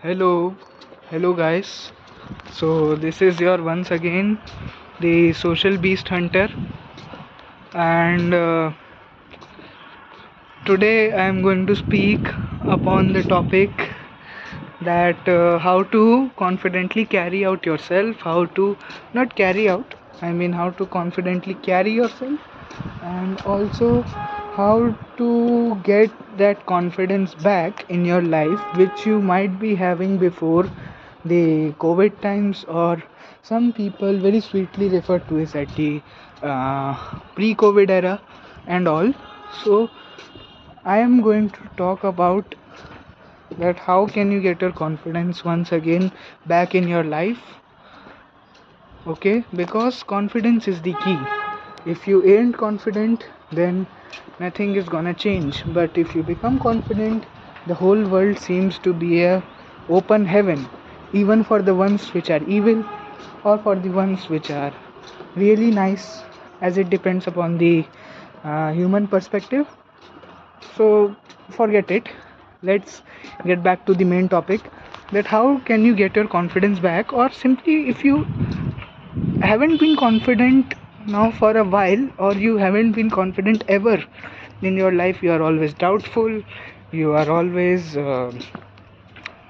Hello, hello guys. So this is your once again the social beast hunter, and today I am going to speak upon the topic that how to confidently carry out yourself, how to not carry out, I mean how to confidently carry yourself, and also how to get that confidence back in your life which you might be having before the COVID times, or some people very sweetly refer to it as the pre-COVID era and all. So I am going to talk about that how can you get your confidence once again back in your life. Okay, because confidence is the key. If you ain't confident, then nothing is gonna change. But if you become confident, the whole world seems to be a open heaven, even for the ones which are evil or for the ones which are really nice, as it depends upon the human perspective. So forget it. Let's get back to the main topic, that how can you get your confidence back, or simply if you haven't been confident now for a while, or you haven't been confident ever in your life, you are always doubtful, you are always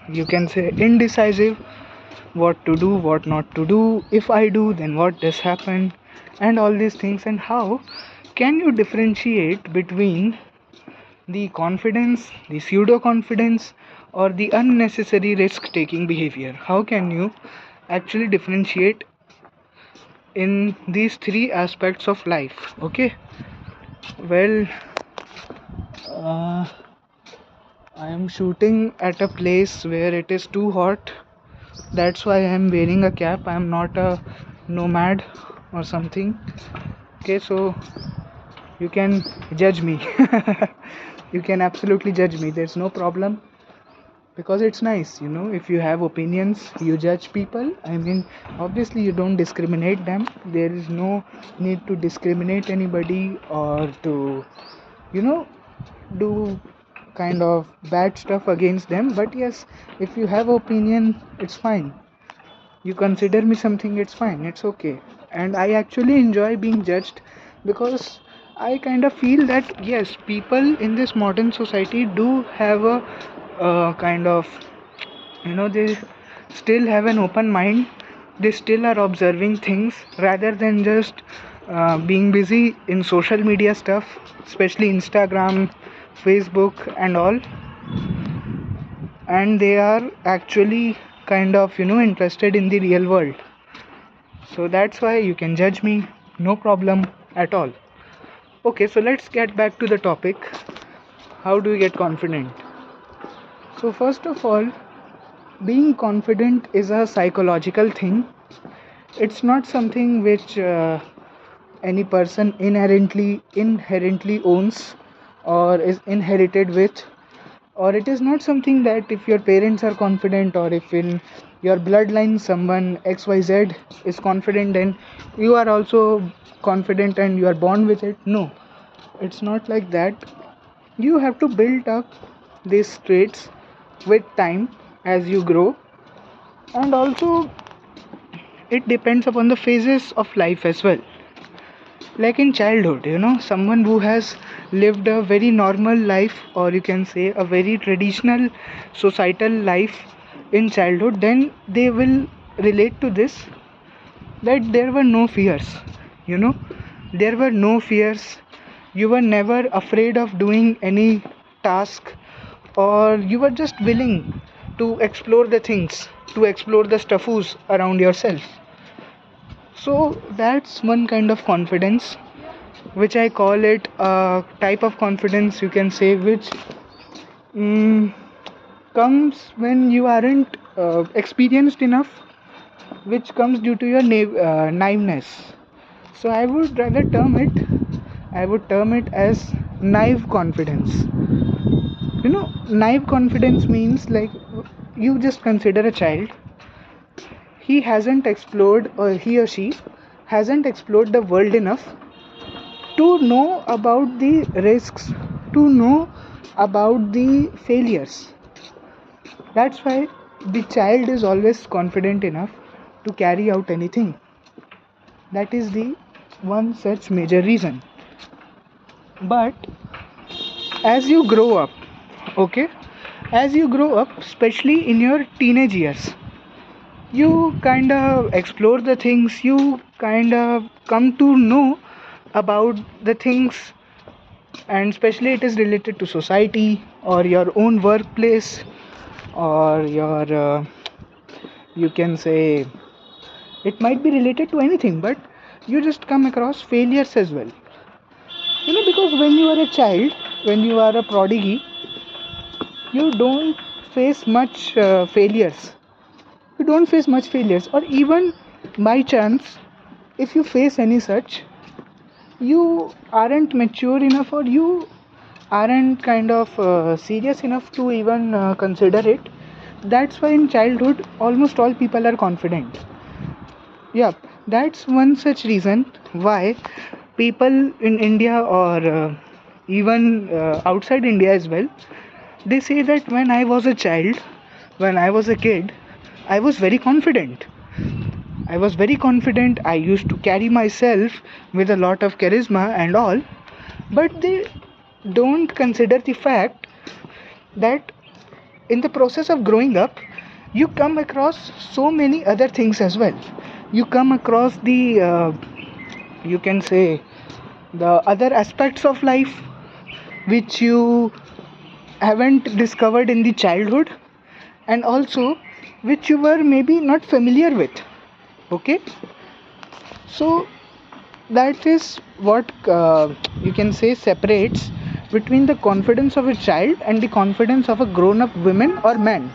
you can say indecisive, what to do, what not to do, if I do then what does happen, and all these things. And how can you differentiate between the confidence, the pseudo confidence, or the unnecessary risk taking behavior? How can you actually differentiate in these three aspects of life? Okay, well, uh, I am shooting at a place where it is too hot. That's why I am wearing a cap. I am not a nomad or something. Okay, so you can judge me. You can absolutely judge me. There's no problem, because it's nice, if you have opinions, you judge people. I mean, obviously you don't discriminate them. There is no need to discriminate anybody, or to you know do kind of bad stuff against them. But yes, if you have opinion, it's fine. You consider me something, it's fine, it's okay. And I actually enjoy being judged, because I kind of feel that yes, people in this modern society do have a kind of, they still have an open mind. They still are observing things rather than just being busy in social media stuff, especially Instagram, Facebook and all. And they are actually kind of interested in the real world. So that's why you can judge me, no problem at all. Okay, so let's get back to the topic. How do you get confident? So first of all, being confident is a psychological thing. It's not something which any person inherently owns or is inherited with, or it is not something that if your parents are confident, or if in your bloodline someone xyz is confident, then you are also confident and you are born with it. No, it's not like that. You have to build up these traits with time as you grow. And also it depends upon the phases of life as well. Like in childhood, someone who has lived a very normal life, or you can say a very traditional societal life in childhood, then they will relate to this, that there were no fears. you know there were no fears. You were never afraid of doing any task, or you were just willing to explore the things, to explore the stuffs around yourself. So that's one kind of confidence, which I call it a type of confidence, you can say, which mm, comes when you aren't experienced enough, which comes due to your naiveness. So I would term it as naive confidence. Naive confidence means, like, you just consider a child. He hasn't explored, or he or she hasn't explored the world enough to know about the risks, to know about the failures. That's why. the child is always confident enough to carry out anything. That is the one such major reason. But as you grow up, okay, as you grow up, especially in your teenage years, you kind of explore the things, you kind of come to know about the things, and especially it is related to society or your own workplace or your you can say it might be related to anything, but you just come across failures as well. Because when you are a child, when you are a prodigy, you don't face much failures. You don't face much failures, or even by chance, if you face any such, you aren't mature enough, or you aren't kind of serious enough to even consider it. That's why in childhood, almost all people are confident. Yeah, that's one such reason why people in India, or even outside India as well, they say that when I was a child, when I was a kid, I was very confident. I was very confident. I used to carry myself with a lot of charisma and all, but they don't consider the fact that in the process of growing up, you come across so many other things as well. You come across the, you can say, the other aspects of life which you haven't discovered in the childhood, and also which you were maybe not familiar with. Okay, so that is what you can say separates between the confidence of a child and the confidence of a grown up woman or man.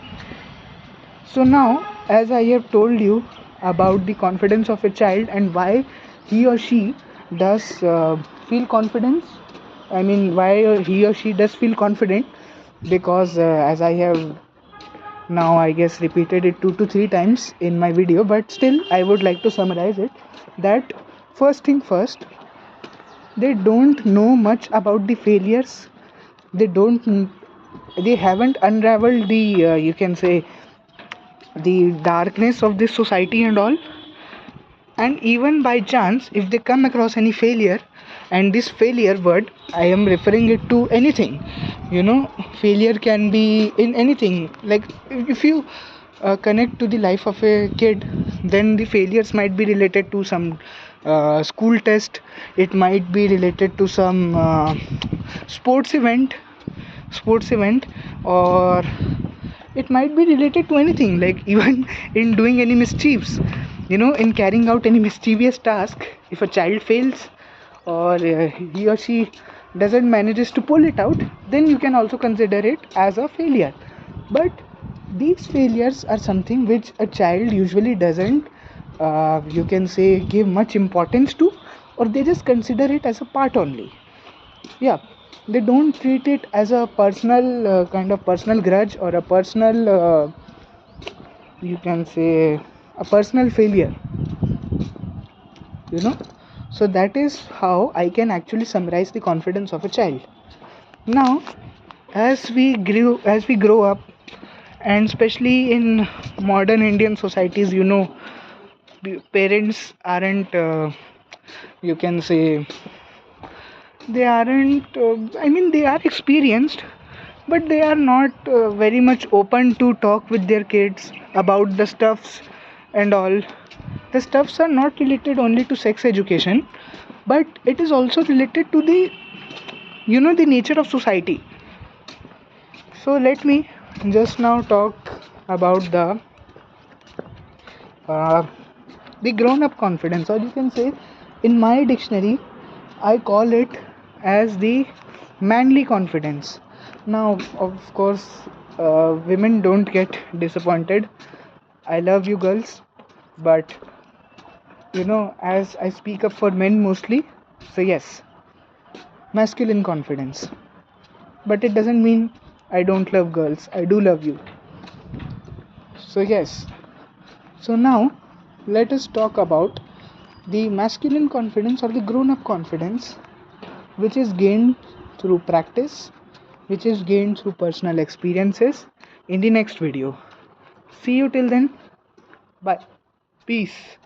So now, as I have told you about the confidence of a child and why he or she does feel confidence, I mean, why he or she does feel confident, because as I have now, I guess, repeated it 2 to 3 times in my video, but still, I would like to summarize it that first thing first, they don't know much about the failures. They don't, they haven't unraveled the, you can say, the darkness of this society and all. And even by chance, if they come across any failure, and this failure word, I am referring it to anything. Failure can be in anything. Like if you connect to the life of a kid, then the failures might be related to some school test. It might be related to some sports event sports event, or it might be related to anything, like even in doing any mischiefs, in carrying out any mischievous task. If a child fails, or he or she doesn't manages to pull it out, then you can also consider it as a failure. But these failures are something which a child usually doesn't you can say give much importance to, or they just consider it as a part only. Yeah, they don't treat it as a personal kind of personal grudge, or a personal you can say a personal failure. you know so that is how I can actually summarize the confidence of a child. Now, as we grow up, and especially in modern Indian societies, parents aren't you can say they aren't I mean, they are experienced, but they are not very much open to talk with their kids about the stuffs and all. The stuffs are not related only to sex education, but it is also related to the nature of society. So let me just now talk about uh, the grown up confidence, or you can say, in my dictionary, I call it as the manly confidence. Now, of course, women don't get disappointed. I love you, girls, but as I speak up for men mostly, so yes, masculine confidence. But it doesn't mean I don't love girls. I do love you. So yes. So now, let us talk about the masculine confidence, or the grown up confidence, which is gained through practice, which is gained through personal experiences, in the next video. See you till then. Bye. Peace.